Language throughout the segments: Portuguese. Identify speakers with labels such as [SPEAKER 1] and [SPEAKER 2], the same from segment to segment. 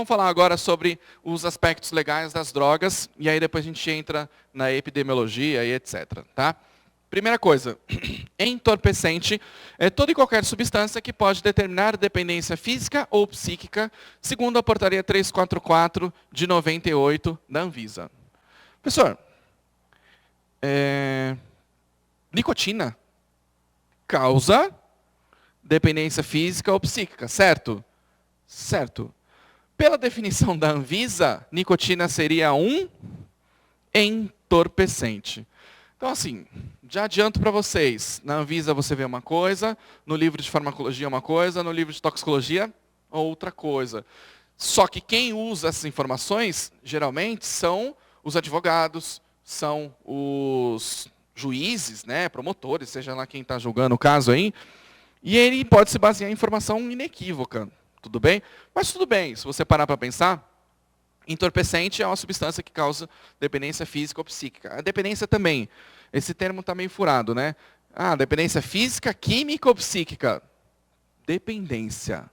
[SPEAKER 1] Vamos falar agora sobre os aspectos legais das drogas, e aí depois a gente entra na epidemiologia e etc. Tá? Primeira coisa, entorpecente é toda e qualquer substância que pode determinar dependência física ou psíquica, segundo a portaria 344 de 98 da Anvisa. Professor, nicotina causa dependência física ou psíquica, certo? Certo. Pela definição da Anvisa, nicotina seria um entorpecente. Então, assim, já adianto para vocês, na Anvisa você vê uma coisa, no livro de farmacologia uma coisa, no livro de toxicologia outra coisa. Só que quem usa essas informações, geralmente, são os advogados, são os juízes, né, promotores, seja lá quem está julgando o caso aí, e ele pode se basear em informação inequívoca, tudo bem? Mas tudo bem, se você parar para pensar, entorpecente é uma substância que causa dependência física ou psíquica. A dependência também, esse termo está meio furado, né? Ah, dependência física, química ou psíquica? Dependência.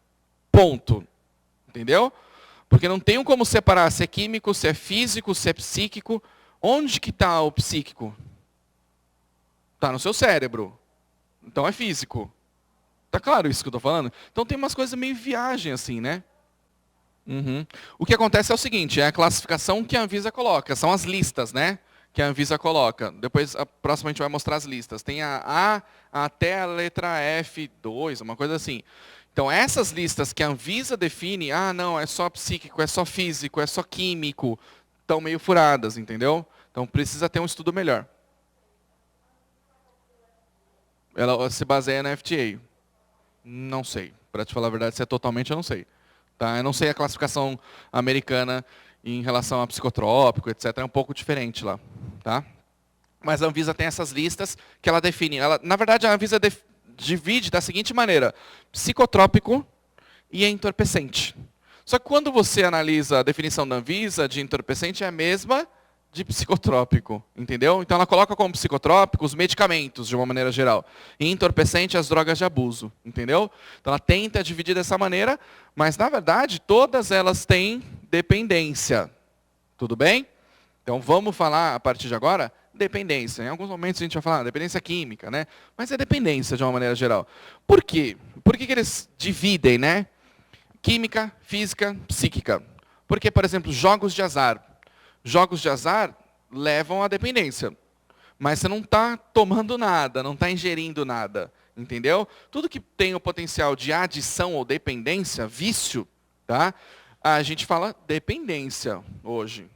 [SPEAKER 1] Ponto. Entendeu? Porque não tem como separar se é químico, se é físico, se é psíquico. Onde que está o psíquico? Está no seu cérebro. Então é físico. Tá claro isso que eu estou falando? Então tem umas coisas meio viagem assim, né? Uhum. O que acontece é o seguinte, é a classificação que a Anvisa coloca, são as listas, né? Que a Anvisa coloca. Depois, próximo a gente vai mostrar as listas. Tem a até a letra F2, uma coisa assim. Então, essas listas que a Anvisa define, não, é só psíquico, é só físico, é só químico, estão meio furadas, entendeu? Então, precisa ter um estudo melhor. Ela se baseia na FDA. Não sei. Para te falar a verdade, se é totalmente, eu não sei. Tá? Eu não sei a classificação americana em relação a psicotrópico, etc. É um pouco diferente lá. Tá? Mas a Anvisa tem essas listas que ela define. Na verdade, a Anvisa divide da seguinte maneira: psicotrópico e entorpecente. Só que quando você analisa a definição da Anvisa de entorpecente, é a mesma de psicotrópico, entendeu? Então ela coloca como psicotrópico os medicamentos, de uma maneira geral. E entorpecente as drogas de abuso, entendeu? Então ela tenta dividir dessa maneira, mas na verdade todas elas têm dependência. Tudo bem? Então vamos falar a partir de agora dependência. Em alguns momentos a gente vai falar dependência química, né? Mas é dependência de uma maneira geral. Por quê? Por que eles dividem, né? Química, física, psíquica. Porque, por exemplo, jogos de azar. Jogos de azar levam à dependência. Mas você não está tomando nada, não está ingerindo nada. Entendeu? Tudo que tem o potencial de adição ou dependência, vício, tá? A gente fala dependência hoje.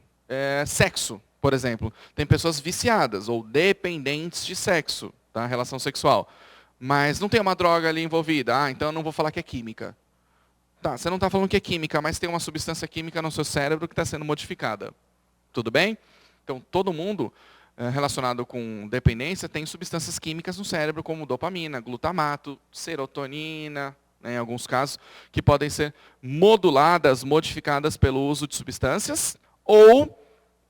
[SPEAKER 1] Sexo, por exemplo. Tem pessoas viciadas ou dependentes de sexo, tá? Relação sexual. Mas não tem uma droga ali envolvida. Então eu não vou falar que é química. Tá, você não está falando que é química, mas tem uma substância química no seu cérebro que está sendo modificada. Tudo bem? Então, todo mundo relacionado com dependência tem substâncias químicas no cérebro, como dopamina, glutamato, serotonina, né, em alguns casos, que podem ser moduladas, modificadas pelo uso de substâncias ou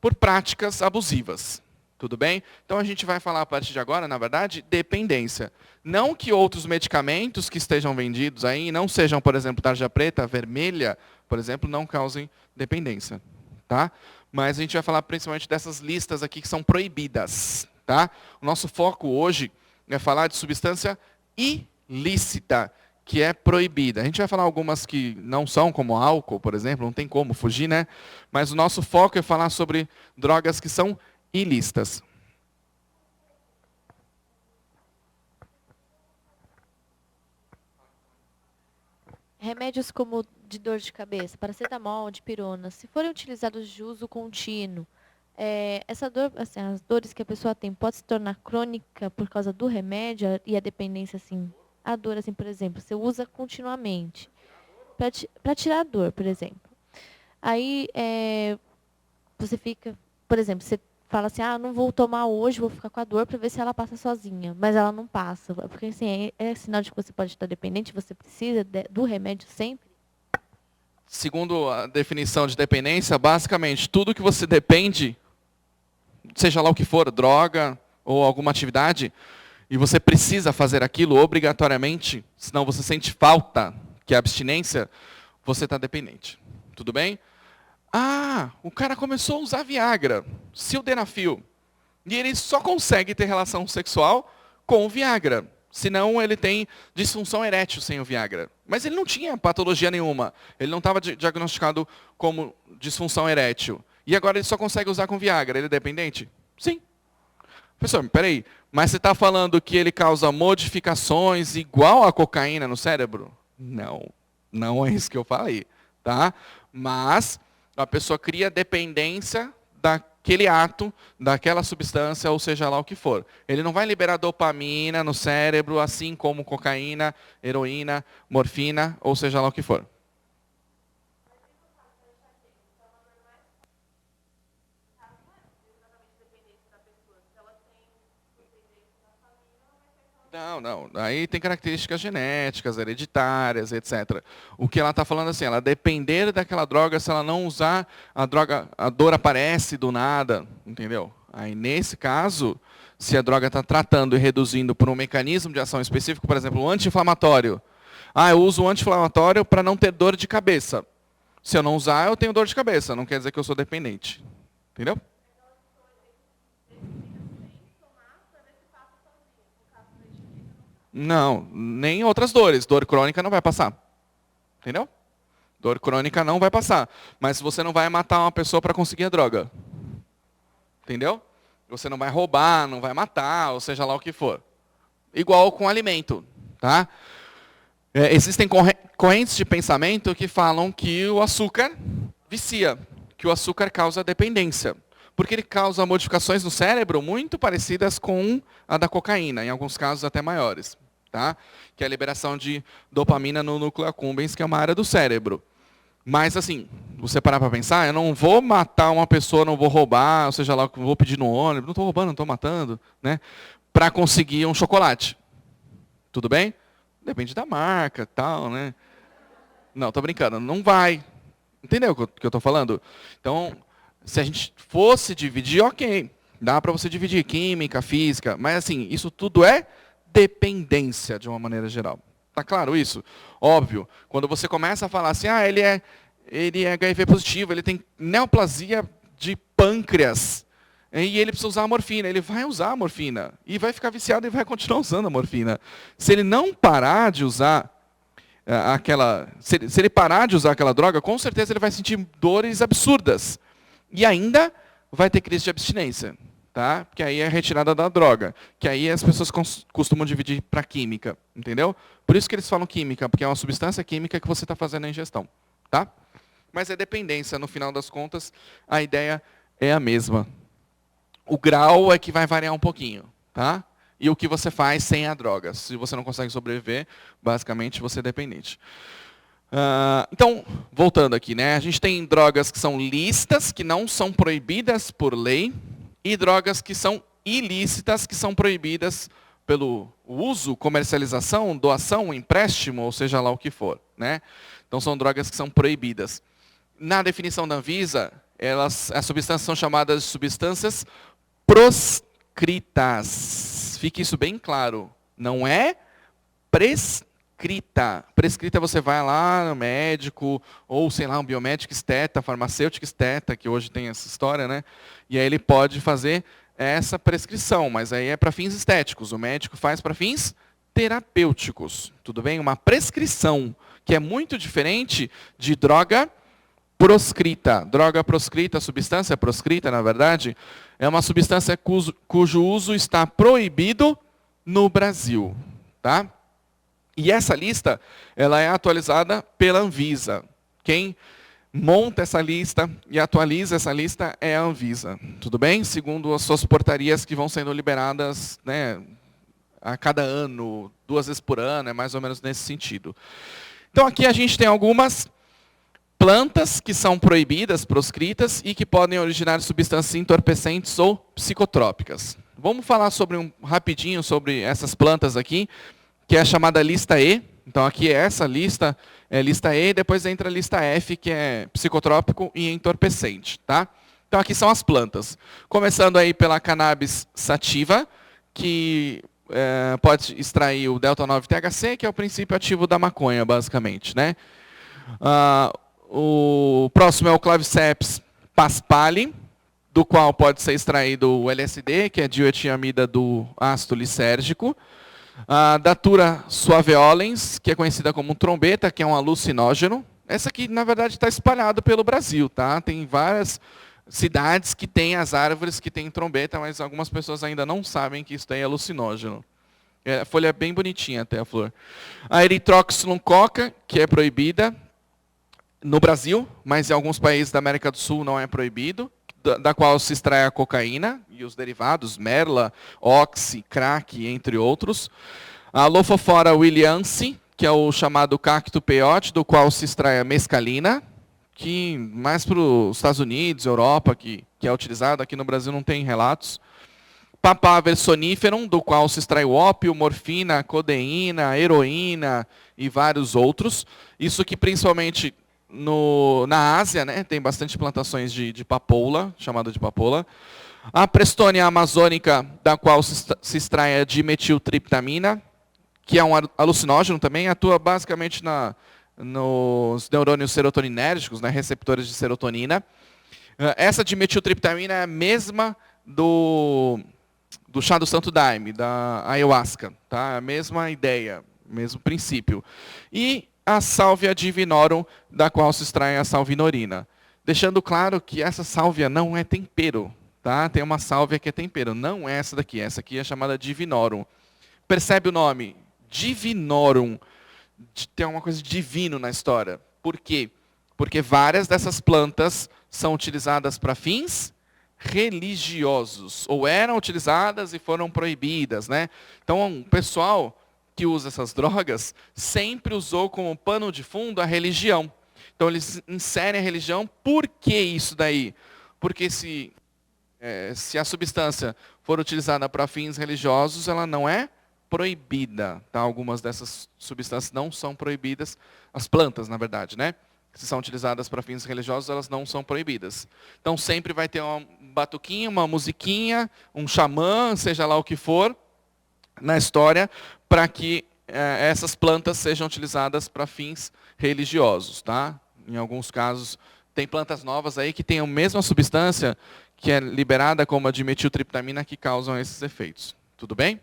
[SPEAKER 1] por práticas abusivas. Tudo bem? Então, a gente vai falar a partir de agora, na verdade, dependência. Não que outros medicamentos que estejam vendidos aí, não sejam, por exemplo, tarja preta, vermelha, por exemplo, não causem dependência. Tá? Mas a gente vai falar principalmente dessas listas aqui que são proibidas. Tá? O nosso foco hoje é falar de substância ilícita, que é proibida. A gente vai falar algumas que não são, como álcool, por exemplo, não tem como fugir, né? Mas o nosso foco é falar sobre drogas que são ilícitas.
[SPEAKER 2] Remédios como de dor de cabeça, paracetamol, dipirona, se forem utilizados de uso contínuo, essa dor, assim, as dores que a pessoa tem pode se tornar crônica por causa do remédio e a dependência, assim, a dor, assim, por exemplo, você usa continuamente para tirar a dor, por exemplo. Aí você fica, por exemplo, você fala assim, não vou tomar hoje, vou ficar com a dor para ver se ela passa sozinha. Mas ela não passa. Porque assim, é sinal de que você pode estar dependente, você precisa do remédio sempre.
[SPEAKER 1] Segundo a definição de dependência, basicamente, tudo que você depende, seja lá o que for, droga ou alguma atividade, e você precisa fazer aquilo obrigatoriamente, senão você sente falta, que é a abstinência, você está dependente. Tudo bem? Ah, o cara começou a usar Viagra, sildenafil, e ele só consegue ter relação sexual com o Viagra. Senão ele tem disfunção erétil sem o Viagra. Mas ele não tinha patologia nenhuma. Ele não estava diagnosticado como disfunção erétil. E agora ele só consegue usar com Viagra. Ele é dependente? Sim. Professor, peraí, mas você está falando que ele causa modificações igual a cocaína no cérebro? Não, não é isso que eu falei. Tá? Mas a pessoa cria dependência daquele ato, daquela substância, ou seja lá o que for. Ele não vai liberar dopamina no cérebro, assim como cocaína, heroína, morfina, ou seja lá o que for. Não. Aí tem características genéticas, hereditárias, etc. O que ela está falando assim, ela depender daquela droga, se ela não usar, a droga, a dor aparece do nada, entendeu? Aí nesse caso, se a droga está tratando e reduzindo por um mecanismo de ação específico, por exemplo, o anti-inflamatório. Ah, eu uso o anti-inflamatório para não ter dor de cabeça. Se eu não usar, eu tenho dor de cabeça. Não quer dizer que eu sou dependente. Entendeu? Não, nem outras dores. Dor crônica não vai passar. Entendeu? Dor crônica não vai passar. Mas você não vai matar uma pessoa para conseguir a droga. Entendeu? Você não vai roubar, não vai matar, ou seja lá o que for. Igual com alimento. Tá? Existem correntes de pensamento que falam que o açúcar vicia, que o açúcar causa dependência. Porque ele causa modificações no cérebro muito parecidas com a da cocaína, em alguns casos até maiores. Tá? Que é a liberação de dopamina no núcleo accumbens, que é uma área do cérebro. Mas, assim, você parar para pensar, eu não vou matar uma pessoa, não vou roubar, ou seja lá, vou pedir no ônibus, não estou roubando, não estou matando, né? Para conseguir um chocolate. Tudo bem? Depende da marca, tal, né? Não, estou brincando, não vai. Entendeu o que eu estou falando? Então, se a gente fosse dividir, ok. Dá para você dividir química, física, mas assim, isso tudo é dependência de uma maneira geral. Tá claro isso? Óbvio, quando você começa a falar assim, ele é HIV positivo, ele tem neoplasia de pâncreas, e ele precisa usar a morfina, ele vai usar a morfina, e vai ficar viciado e vai continuar usando a morfina. Se ele não parar de usar se ele parar de usar aquela droga, com certeza ele vai sentir dores absurdas. E ainda vai ter crise de abstinência. Tá? Porque aí é retirada da droga. Que aí as pessoas costumam dividir para química. Entendeu? Por isso que eles falam química, porque é uma substância química que você está fazendo a ingestão. Tá? Mas é dependência, no final das contas, a ideia é a mesma. O grau é que vai variar um pouquinho. Tá? E o que você faz sem a droga. Se você não consegue sobreviver, basicamente você é dependente. Então, voltando aqui, né? A gente tem drogas que são lícitas, que não são proibidas por lei, e drogas que são ilícitas, que são proibidas pelo uso, comercialização, doação, empréstimo, ou seja lá o que for. Né? Então, são drogas que são proibidas. Na definição da Anvisa, as substâncias são chamadas de substâncias proscritas. Fique isso bem claro. Não é prescrita. Prescrita você vai lá no médico, ou sei lá, um biomédico esteta, farmacêutico esteta, que hoje tem essa história, né? E aí ele pode fazer essa prescrição, mas aí é para fins estéticos. O médico faz para fins terapêuticos. Tudo bem? Uma prescrição, que é muito diferente de droga proscrita. Droga proscrita, substância proscrita, na verdade, é uma substância cujo uso está proibido no Brasil. Tá? E essa lista ela é atualizada pela Anvisa. Quem monta essa lista e atualiza essa lista é a Anvisa. Tudo bem? Segundo as suas portarias que vão sendo liberadas, né, a cada ano, 2 vezes por ano, é mais ou menos nesse sentido. Então aqui a gente tem algumas plantas que são proibidas, proscritas, e que podem originar substâncias entorpecentes ou psicotrópicas. Vamos falar rapidinho sobre essas plantas aqui, que é a chamada lista E. Então aqui é essa lista, é lista E, depois entra a lista F, que é psicotrópico e entorpecente. Tá? Então aqui são as plantas. Começando aí pela cannabis sativa, que pode extrair o delta-9-THC, que é o princípio ativo da maconha, basicamente. Né? O próximo é o Claviceps paspali, do qual pode ser extraído o LSD, que é dioetiamida do ácido lisérgico. A Datura suaveolens, que é conhecida como trombeta, que é um alucinógeno. Essa aqui, na verdade, está espalhada pelo Brasil, tá? Tem várias cidades que têm as árvores que têm trombeta, mas algumas pessoas ainda não sabem que isso daí é alucinógeno. A folha é bem bonitinha até a flor. A Erythroxylum coca, que é proibida no Brasil, mas em alguns países da América do Sul não é proibido, da qual se extrai a cocaína e os derivados, merla, oxi, crack, entre outros. A Lophophora williamsi, que é o chamado cacto peyote, do qual se extrai a mescalina, que mais para os Estados Unidos, Europa, que é utilizado, aqui no Brasil não tem relatos. Papaver soniferum, do qual se extrai o ópio, morfina, codeína, heroína e vários outros. Isso que principalmente na Ásia, né, tem bastante plantações de papoula, chamada de papoula. A Prestonia amazônica, da qual se extrai a dimetiltriptamina, que é um alucinógeno também, atua basicamente nos neurônios serotoninérgicos, né, receptores de serotonina. Essa dimetiltriptamina é a mesma do chá do Santo Daime, da ayahuasca, tá? A mesma ideia, mesmo princípio. E a Salvia divinorum, da qual se extrai a salvinorina. Deixando claro que essa sálvia não é tempero, tá? Tem uma sálvia que é tempero, não é essa daqui. Essa aqui é chamada divinorum. Percebe o nome? Divinorum. Tem uma coisa de divino na história. Por quê? Porque várias dessas plantas são utilizadas para fins religiosos, ou eram utilizadas e foram proibidas, né? Então, o pessoal que usa essas drogas sempre usou como pano de fundo a religião. Então, eles inserem a religião. Por que isso daí? Porque se a substância for utilizada para fins religiosos, ela não é proibida. Tá? Algumas dessas substâncias não são proibidas, as plantas, na verdade, né? Se são utilizadas para fins religiosos, elas não são proibidas. Então, sempre vai ter um batuquinho, uma musiquinha, um xamã, seja lá o que for, na história, para que essas plantas sejam utilizadas para fins religiosos. Tá? Em alguns casos, tem plantas novas aí que têm a mesma substância que é liberada como a dimetiltriptamina que causam esses efeitos. Tudo bem?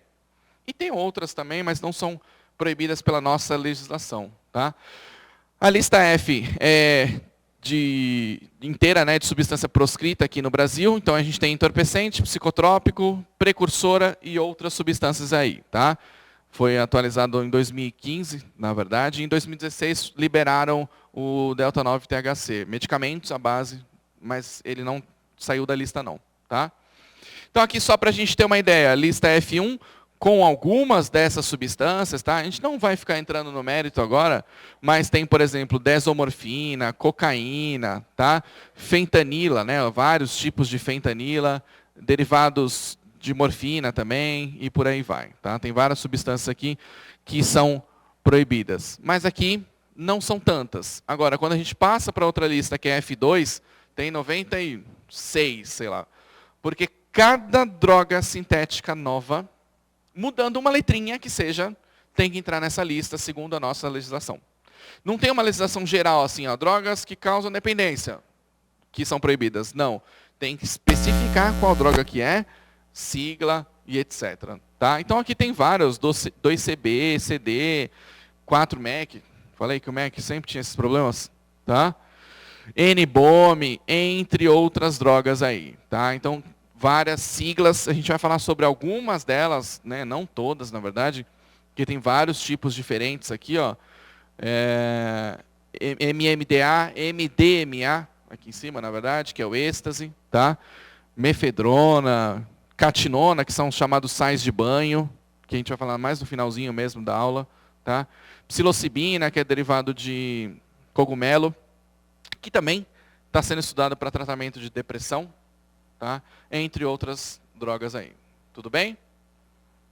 [SPEAKER 1] E tem outras também, mas não são proibidas pela nossa legislação. Tá? A lista F é inteira, né, de substância proscrita aqui no Brasil. Então, a gente tem entorpecente, psicotrópico, precursora e outras substâncias aí. Tá? Foi atualizado em 2015, na verdade. Em 2016, liberaram o delta-9-THC. Medicamentos à base, mas ele não saiu da lista, não. Tá? Então, aqui só para a gente ter uma ideia, a lista F1, com algumas dessas substâncias, tá? A gente não vai ficar entrando no mérito agora, mas tem, por exemplo, desomorfina, cocaína, tá? Fentanila, né? Vários tipos de fentanila, derivados de morfina também, e por aí vai. Tá? Tem várias substâncias aqui que são proibidas. Mas aqui não são tantas. Agora, quando a gente passa para outra lista, que é F2, tem 96, sei lá. Porque cada droga sintética nova, mudando uma letrinha que seja, tem que entrar nessa lista, segundo a nossa legislação. Não tem uma legislação geral assim, ó, drogas que causam dependência, que são proibidas. Não. Tem que especificar qual droga que é, sigla e etc. Tá? Então aqui tem vários, 2CB, CD, 4-MEC. Falei que o MEC sempre tinha esses problemas. Tá? N-BOME, entre outras drogas aí. Tá? Então, várias siglas, a gente vai falar sobre algumas delas, né? Não todas, na verdade, porque tem vários tipos diferentes aqui, ó. MMDA, MDMA, aqui em cima, na verdade, que é o êxtase, tá? Mefedrona, catinona, que são chamados sais de banho, que a gente vai falar mais no finalzinho mesmo da aula, tá? Psilocibina, que é derivado de cogumelo, que também está sendo estudado para tratamento de depressão, tá? Entre outras drogas aí. Tudo bem?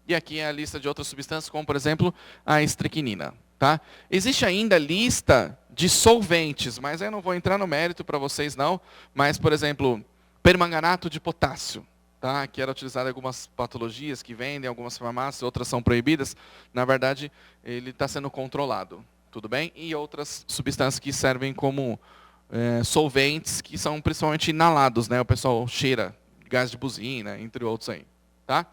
[SPEAKER 1] E aqui é a lista de outras substâncias, como, por exemplo, a estricnina. Tá? Existe ainda lista de solventes, mas eu não vou entrar no mérito para vocês, não. Mas, por exemplo, permanganato de potássio, tá? Que era utilizado em algumas patologias que vendem, algumas farmácias, outras são proibidas. Na verdade, ele está sendo controlado. Tudo bem? E outras substâncias que servem como solventes que são principalmente inalados, né? O pessoal cheira gás de buzina, entre outros aí, tá?